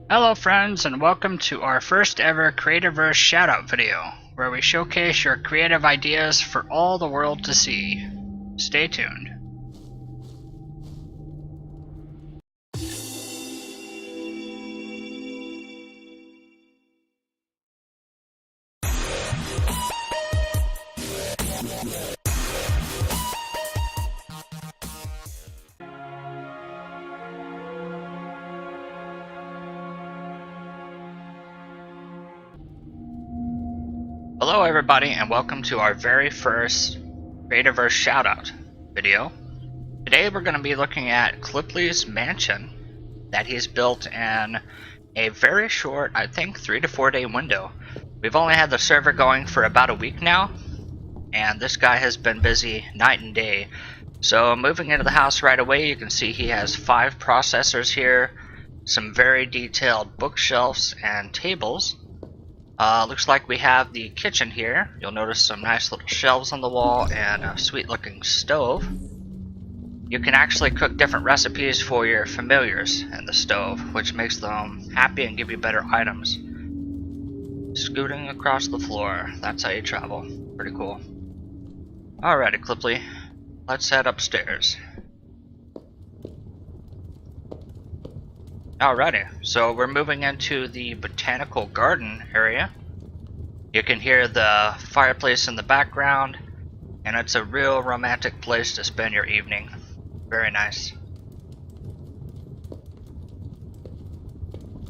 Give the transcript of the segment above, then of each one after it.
Hello friends, and welcome to our first ever Creativerse shoutout video, where we showcase your creative ideas for all the world to see. Stay tuned. Hello everybody, and welcome to our very first Creativerse shoutout video. Today we're going to be looking at Kliply's mansion that he's built in a very short, I think 3 to 4 day window. We've only had the server going for about a week now, and this guy has been busy night and day. So moving into the house right away, you can see he has 5 processors here, some very detailed bookshelves and tables. Looks like we have the kitchen here. You'll notice some nice little shelves on the wall and a sweet looking stove. You can actually cook different recipes for your familiars in the stove, which makes them happy and give you better items. Scooting across the floor, that's how you travel. Pretty cool. Alrighty, Kliply, let's head upstairs. Alrighty, so we're moving into the botanical garden area. You can hear the fireplace in the background, and it's a real romantic place to spend your evening. Very nice.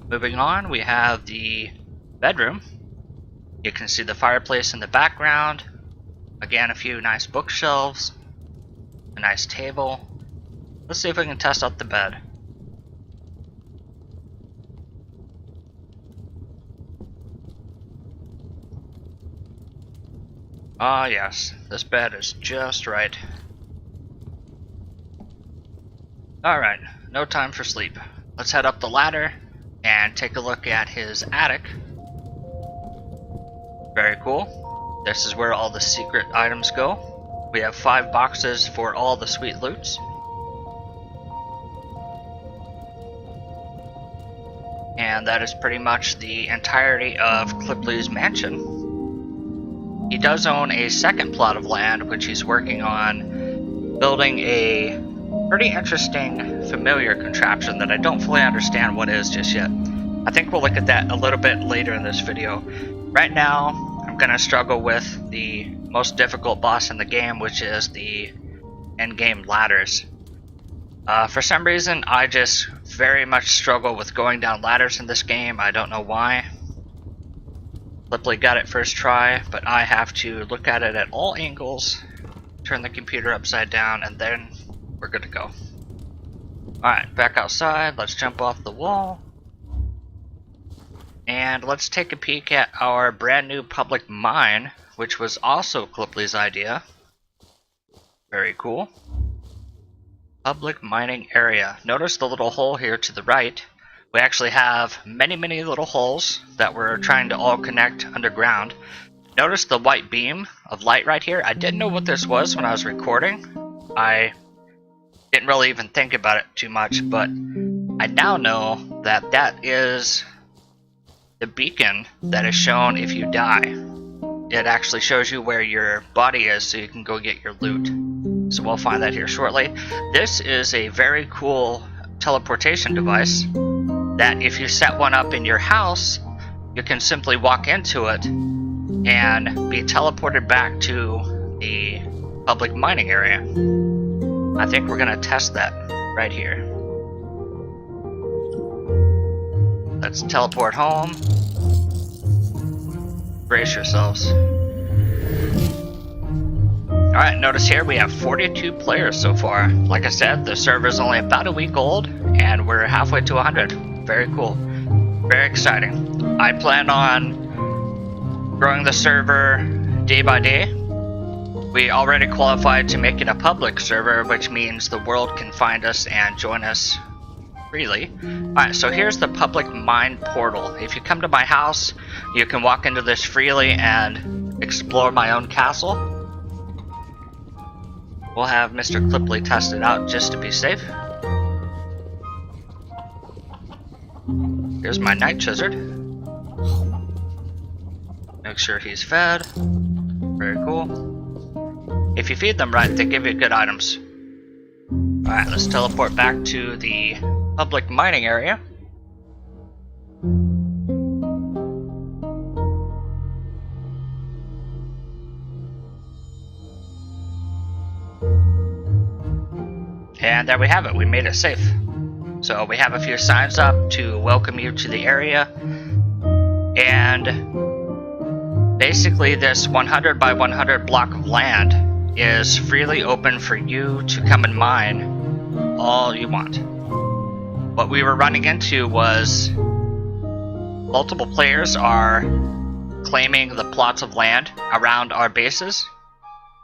Moving on, we have the bedroom. You can see the fireplace in the background. Again, a few nice bookshelves, a nice table. Let's see if we can test out the bed. Ah yes, this bed is just right. Alright, no time for sleep. Let's head up the ladder and take a look at his attic. Very cool. This is where all the secret items go. We have 5 boxes for all the sweet loots. And that is pretty much the entirety of Kliply's mansion. He does own a second plot of land, which he's working on building a pretty interesting familiar contraption that I don't fully understand what is just yet. I think we'll look at that a little bit later in this video. Right now, I'm going to struggle with the most difficult boss in the game, which is the end-game ladders. For some reason, I just very much struggle with going down ladders in this game. I don't know why. Kliply got it first try, but I have to look at it at all angles, turn the computer upside down, and then we're good to go. Alright, back outside, let's jump off the wall. And let's take a peek at our brand new public mine, which was also Kliply's idea. Very cool. Public mining area. Notice the little hole here to the right. We actually have many little holes that we're trying to all connect underground. Notice the white beam of light right here. I didn't know what this was when I was recording. I didn't really even think about it too much, but I now know that that is the beacon that is shown if you die. It actually shows you where your body is so you can go get your loot. So we'll find that here shortly. This is a very cool teleportation device that if you set one up in your house, you can simply walk into it and be teleported back to the public mining area. I think we're gonna test that right here. Let's teleport home. Brace yourselves. Alright, notice here we have 42 players so far. Like I said, the server's only about a week old, and we're halfway to 100. Very cool. Very exciting. I plan on growing the server day by day. We already qualified to make it a public server, which means the world can find us and join us freely. Alright, so here's the public mine portal. If you come to my house, you can walk into this freely and explore my own castle. We'll have Mr. Kliply test it out just to be safe. Here's my night lizard. Make sure he's fed. Very cool. If you feed them right, they give you good items. Alright, let's teleport back to the public mining area. And there we have it, we made it safe. So we have a few signs up to welcome you to the area. And basically this 100 by 100 block of land is freely open for you to come and mine all you want. What we were running into was multiple players are claiming the plots of land around our bases.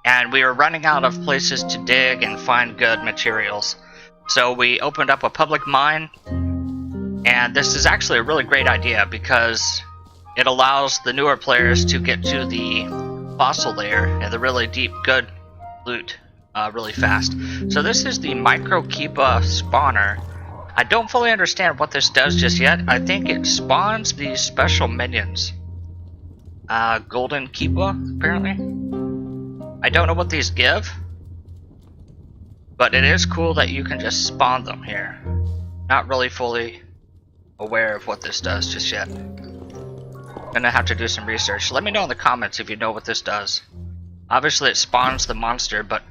And we were running out of places to dig and find good materials. So we opened up a public mine, and this is actually a really great idea because it allows the newer players to get to the fossil layer and the really deep, good loot really fast. So this is the Micro Keepa spawner. I don't fully understand what this does just yet. I think it spawns these special minions. Golden Keepa, apparently. I don't know what these give, but it is cool that you can just spawn them here. Not really fully aware of what this does just yet. Gonna have to do some research. Let me know in the comments if you know what this does. Obviously it spawns the monster, but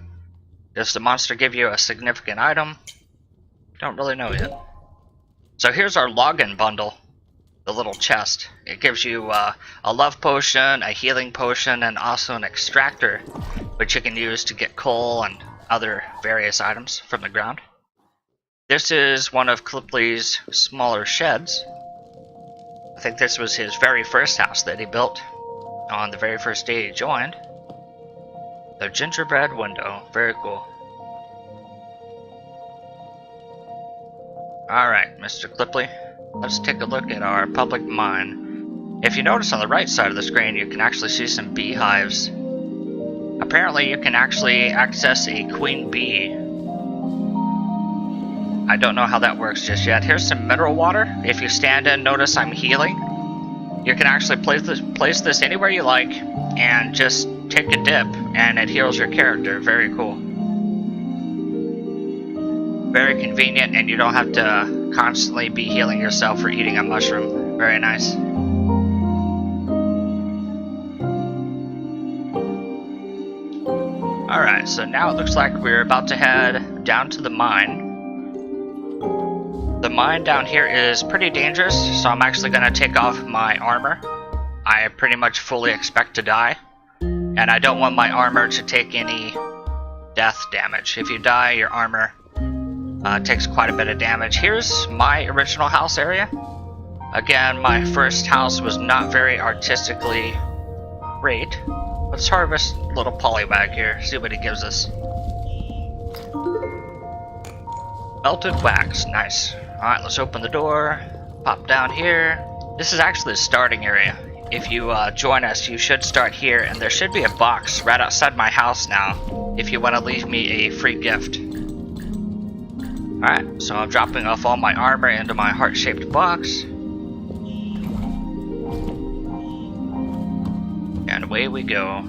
does the monster give you a significant item? Don't really know yet. So here's our login bundle. The little chest. It gives you a love potion, a healing potion, and also an extractor, which you can use to get coal and other various items from the ground. This is one of Kliply's smaller sheds. I think this was his very first house that he built on the very first day he joined. The gingerbread window. Very cool. Alright, Mr. Kliply. Let's take a look at our public mine. If you notice on the right side of the screen, you can actually see some beehives. Apparently you can actually access a queen bee. I don't know how that works just yet. Here's some mineral water. If you stand in, notice I'm healing. You can actually place this anywhere you like and just take a dip and it heals your character. Very cool. Very convenient, and you don't have to constantly be healing yourself or eating a mushroom. Very nice. Alright, so now it looks like we're about to head down to the mine. The mine down here is pretty dangerous, so I'm actually going to take off my armor. I pretty much fully expect to die, and I don't want my armor to take any death damage. If you die, your armor takes quite a bit of damage. Here's my original house area. Again, my first house was not very artistically great. Let's harvest a little polywag here, see what he gives us. Melted wax, nice. Alright, let's open the door, pop down here. This is actually the starting area. If you join us, you should start here, and there should be a box right outside my house now if you want to leave me a free gift. Alright, so I'm dropping off all my armor into my heart-shaped box. And away we go.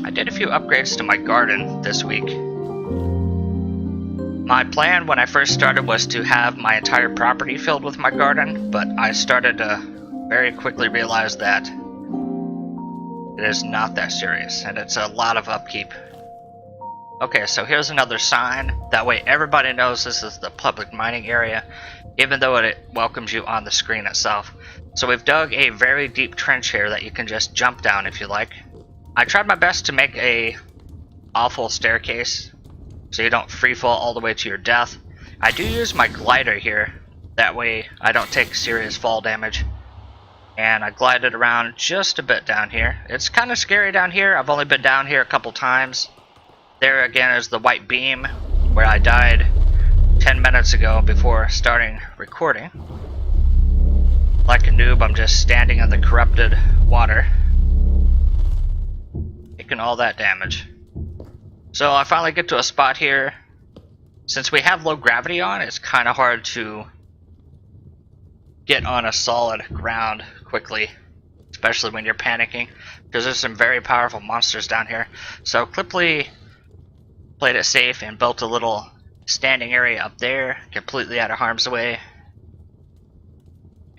I did a few upgrades to my garden this week. My plan when I first started was to have my entire property filled with my garden, but I started to very quickly realize that it is not that serious, and it's a lot of upkeep. Okay, so here's another sign. That way everybody knows this is the public mining area, even though it welcomes you on the screen itself. So we've dug a very deep trench here that you can just jump down if you like. I tried my best to make a awful staircase, so you don't free fall all the way to your death. I do use my glider here, that way I don't take serious fall damage. And I glided around just a bit down here. It's kind of scary down here. I've only been down here a couple times. There again is the white beam where I died 10 minutes ago before starting recording. Like a noob, I'm just standing in the corrupted water, taking all that damage. So I finally get to a spot here Since we have low gravity on, it's kind of hard to get on a solid ground quickly, especially when you're panicking, because there's some very powerful monsters down here. So Kliply played it safe and built a little standing area up there, completely out of harm's way.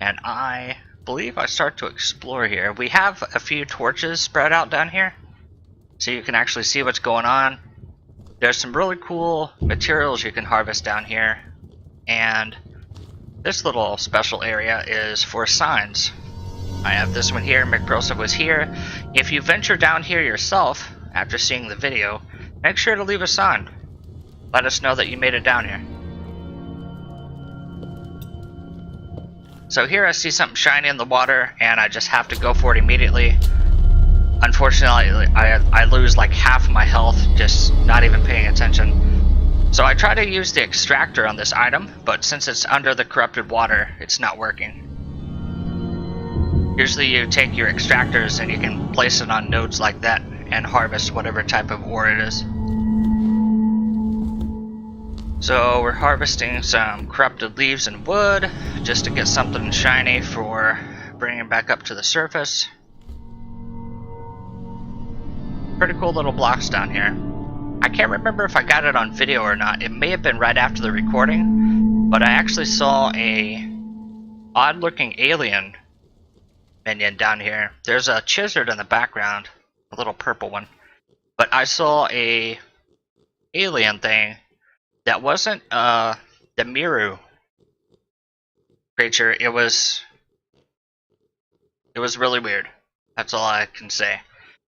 And I believe I start to explore here. We have a few torches spread out down here, so you can actually see what's going on. There's some really cool materials you can harvest down here, and this little special area is for signs. I have this one here, McProseph was here. If you venture down here yourself after seeing the video, make sure to leave a sign. Let us know that you made it down here. So here I see something shiny in the water, and I just have to go for it immediately. Unfortunately, I lose like half my health just not even paying attention. So I try to use the extractor on this item, but since it's under the corrupted water, it's not working. Usually you take your extractors and you can place it on nodes like that and harvest whatever type of ore it is. So we're harvesting some corrupted leaves and wood just to get something shiny for bringing it back up to the surface. Pretty cool little blocks down here. I can't remember if I got it on video or not. It may have been right after the recording, but I actually saw a odd looking alien minion down here. There's a chizard in the background, a little purple one. But I saw a alien thing that wasn't the Miru creature. It was really weird. That's all I can say.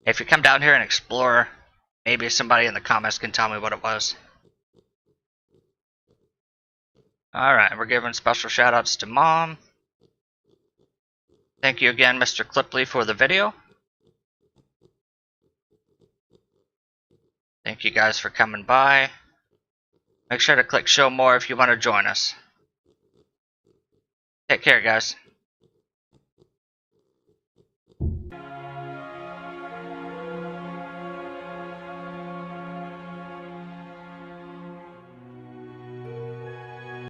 If you come down here and explore, maybe somebody in the comments can tell me what it was. Alright, we're giving special shoutouts to Mom. Thank you again, Mr. Kliply, for the video. Thank you guys for coming by. Make sure to click show more if you want to join us. Take care, guys.